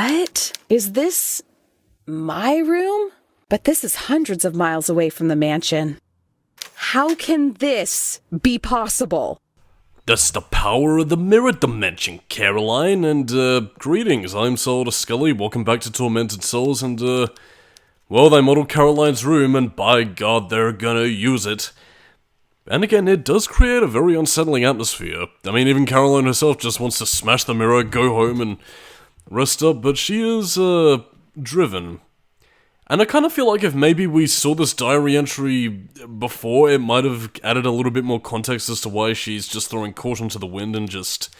What? Is this my room? But this is hundreds of miles away from the mansion. How can this be possible? That's the power of the mirror dimension, Caroline, and, greetings, I'm Solidus-Skully, welcome back to Tormented Souls, and, well, they modeled Caroline's room, and by God, they're gonna use it. And again, it does create a very unsettling atmosphere. I mean, even Caroline herself just wants to smash the mirror, go home, and rest up, but she is, driven. And I kind of feel like if maybe we saw this diary entry before, it might have added a little bit more context as to why she's just throwing caution to the wind and just,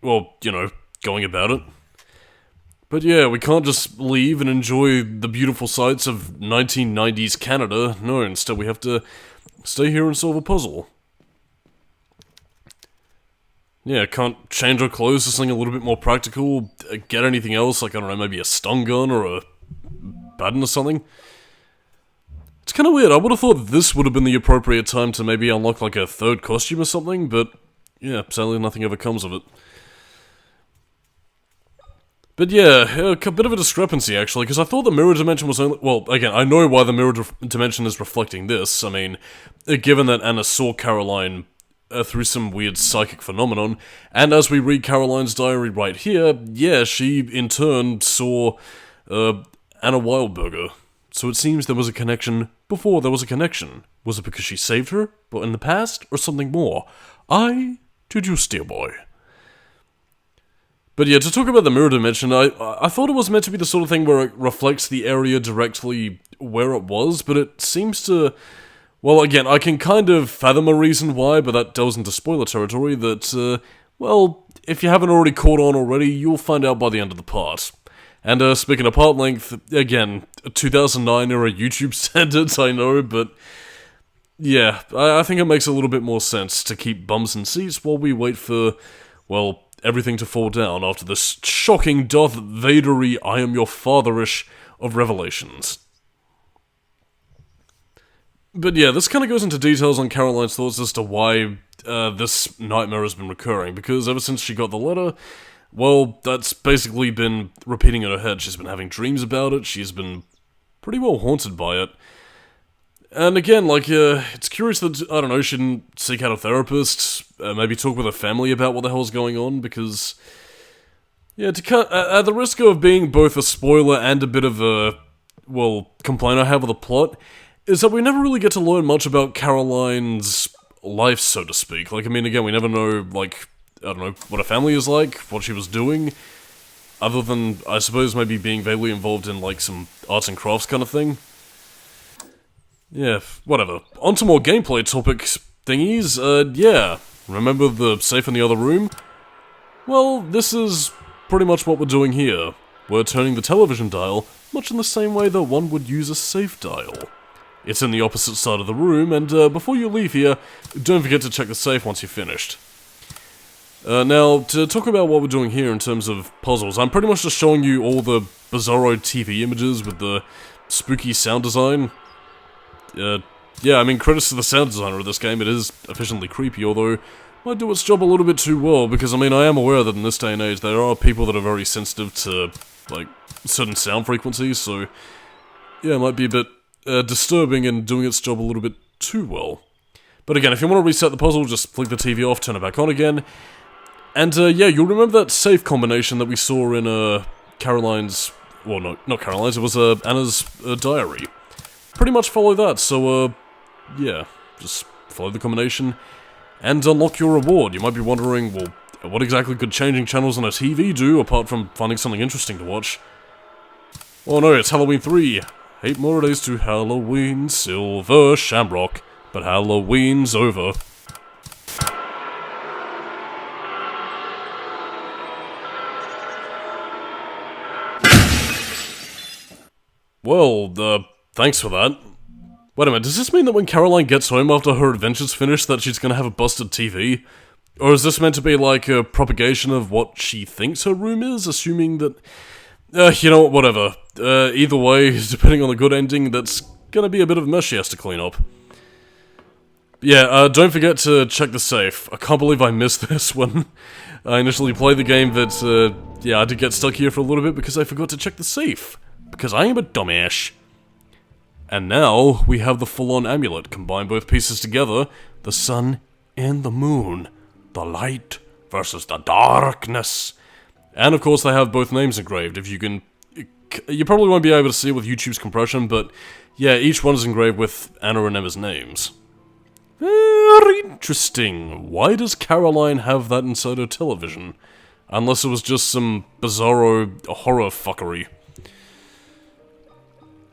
well, you know, going about it. But yeah, we can't just leave and enjoy the beautiful sights of 1990s Canada. No, instead we have to stay here and solve a puzzle. Yeah, can't change our clothes to something a little bit more practical, get anything else, like, I don't know, maybe a stun gun or a baton or something. It's kind of weird, I would have thought this would have been the appropriate time to maybe unlock like a third costume or something, but yeah, sadly nothing ever comes of it. But yeah, a bit of a discrepancy actually, because I thought the mirror dimension was only... Well, again, I know why the mirror dimension is reflecting this. I mean, given that Anna saw Caroline through some weird psychic phenomenon, and as we read Caroline's diary right here, yeah, she in turn saw Anna Wildberger. So it seems there was a connection before there was a connection. Was it because she saved her, but in the past, or something more? I deduce, dear boy. But yeah, to talk about the mirror dimension, I thought it was meant to be the sort of thing where it reflects the area directly where it was, but it seems to... Well, again, I can kind of fathom a reason why, but that delves into spoiler territory that, well, if you haven't already caught on already, you'll find out by the end of the part. And, speaking of part length, again, 2009 era YouTube standards, I know, but... Yeah, I think it makes a little bit more sense to keep bums in seats while we wait for, well, everything to fall down after this shocking Darth Vader-y I am your father-ish of revelations. But yeah, this kind of goes into details on Caroline's thoughts as to why this nightmare has been recurring, because ever since she got the letter, well, that's basically been repeating in her head. She's been having dreams about it, she's been pretty well haunted by it. And again, like, it's curious that, I don't know, she didn't seek out a therapist, maybe talk with her family about what the hell's going on, because... Yeah, at the risk of being both a spoiler and a bit of a, well, complaint I have with the plot, is that we never really get to learn much about Caroline's life, so to speak. Like, I mean, again, we never know, like, I don't know, what her family is like, what she was doing, other than, I suppose, maybe being vaguely involved in, like, some arts and crafts kind of thing. Yeah, whatever. On to more gameplay topics thingies, yeah. Remember the safe in the other room? Well, this is pretty much what we're doing here. We're turning the television dial, much in the same way that one would use a safe dial. It's in the opposite side of the room, and before you leave here, don't forget to check the safe once you're finished. Now, to talk about what we're doing here in terms of puzzles, I'm pretty much just showing you all the bizarro TV images with the spooky sound design. Yeah, I mean, credits to the sound designer of this game, it is efficiently creepy, although it might do its job a little bit too well, because, I mean, I am aware that in this day and age, there are people that are very sensitive to, like, certain sound frequencies, so, yeah, it might be a bit disturbing and doing its job a little bit too well. But again, if you want to reset the puzzle, just flick the TV off, turn it back on again, and, yeah, you'll remember that safe combination that we saw in, Caroline's... Well, no, not Caroline's, it was, Anna's diary. Pretty much follow that, so, yeah, just follow the combination, and unlock your reward. You might be wondering, well, what exactly could changing channels on a TV do, apart from finding something interesting to watch? Oh no, it's Halloween 3! 8 more days to Halloween, silver shamrock, but Halloween's over. Well, thanks for that. Wait a minute, does this mean that when Caroline gets home after her adventure's finished that she's gonna have a busted TV? Or is this meant to be like a propagation of what she thinks her room is, assuming that... you know what, whatever. Either way, depending on the good ending, that's gonna be a bit of a mess she has to clean up. But Yeah, don't forget to check the safe. I can't believe I missed this when I initially played the game, but, yeah, I did get stuck here for a little bit because I forgot to check the safe. Because I am a dumbass. And now, we have the full-on amulet. Combine both pieces together, the sun and the moon. The light versus the darkness. And of course, they have both names engraved. If you can... You probably won't be able to see it with YouTube's compression, but yeah, each one is engraved with Anna and Emma's names. Very interesting. Why does Caroline have that inside her television? Unless it was just some bizarro horror fuckery.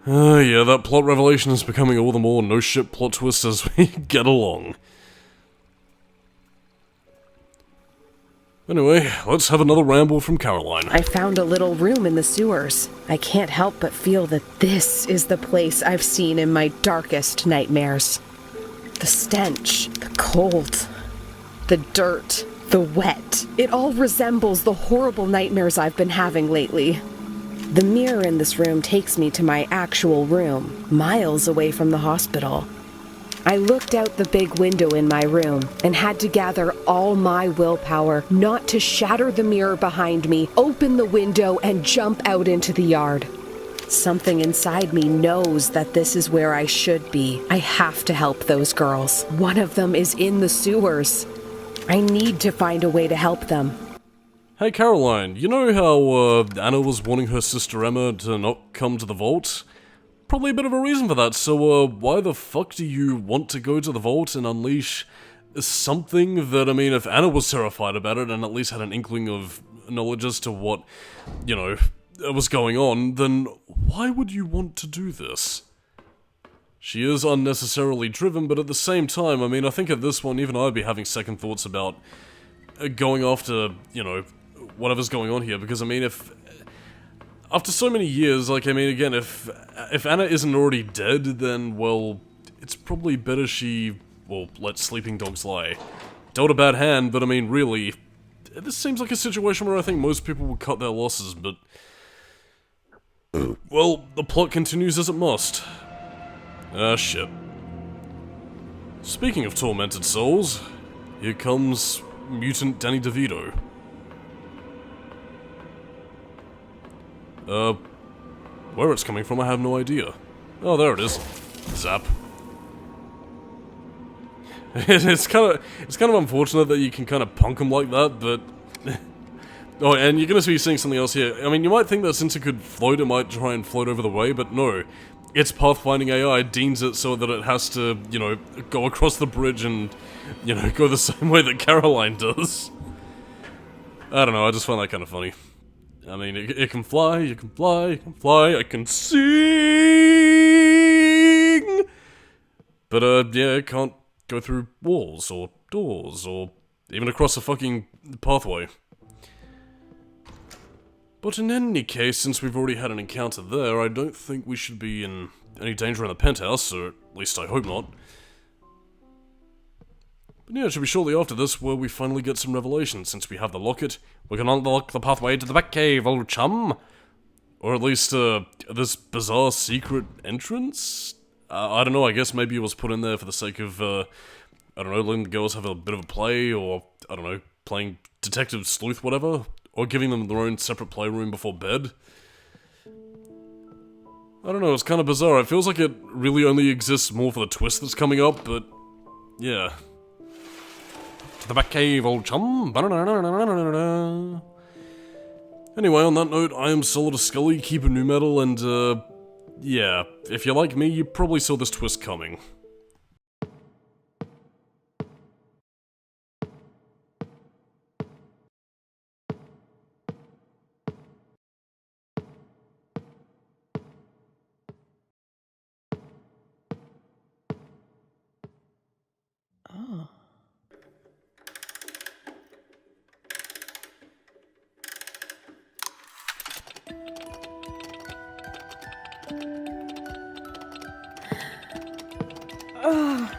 Yeah, that plot revelation is becoming all the more no-shit plot twist as we get along. Anyway, let's have another ramble from Caroline. I found a little room in the sewers. I can't help but feel that this is the place I've seen in my darkest nightmares. The stench, the cold, the dirt, the wet. It all resembles the horrible nightmares I've been having lately. The mirror in this room takes me to my actual room, miles away from the hospital. I looked out the big window in my room and had to gather all my willpower not to shatter the mirror behind me, open the window, and jump out into the yard. Something inside me knows that this is where I should be. I have to help those girls. One of them is in the sewers. I need to find a way to help them. Hey Caroline, you know how Anna was warning her sister Emma to not come to the vault? Probably a bit of a reason for that, so why the fuck do you want to go to the vault and unleash something that, I mean, if Anna was terrified about it and at least had an inkling of knowledge as to what, you know, was going on, then why would you want to do this? She is unnecessarily driven, but at the same time, I mean, I think at this one, even I'd be having second thoughts about going after, you know, whatever's going on here, because, I mean, if... After so many years, like, I mean, again, if Anna isn't already dead, then, well, it's probably better she, well, let sleeping dogs lie. Dealt a bad hand, but I mean, really, this seems like a situation where I think most people would cut their losses, but... Well, the plot continues as it must. Ah, shit. Speaking of tormented souls, here comes mutant Danny DeVito. Where it's coming from, I have no idea. Oh, there it is. Zap. It's kind of unfortunate that you can kind of punk him like that, but... Oh, and you're gonna be seeing something else here. I mean, you might think that since it could float, it might try and float over the way, but no. Its pathfinding AI deems it so that it has to, you know, go across the bridge and, you know, go the same way that Caroline does. I don't know, I just find that kind of funny. I mean, it can fly, it can fly, it can fly, it can sing! But, yeah, it can't go through walls, or doors, or even across a fucking pathway. But in any case, since we've already had an encounter there, I don't think we should be in any danger in the penthouse, or at least I hope not. But yeah, it should be shortly after this where we finally get some revelation. Since we have the locket, we can unlock the pathway to the Batcave, old chum! Or at least, this bizarre secret entrance? I don't know, I guess maybe it was put in there for the sake of, I don't know, letting the girls have a bit of a play, or, I don't know, playing detective sleuth, whatever? Or giving them their own separate playroom before bed? I don't know, it's kind of bizarre. It feels like it really only exists more for the twist that's coming up, but... yeah. To the Batcave, old chum! Anyway, on that note, I am Solidus-Skully, keep it new metal, and, yeah. If you're like me, you probably saw this twist coming. Oh. Ugh.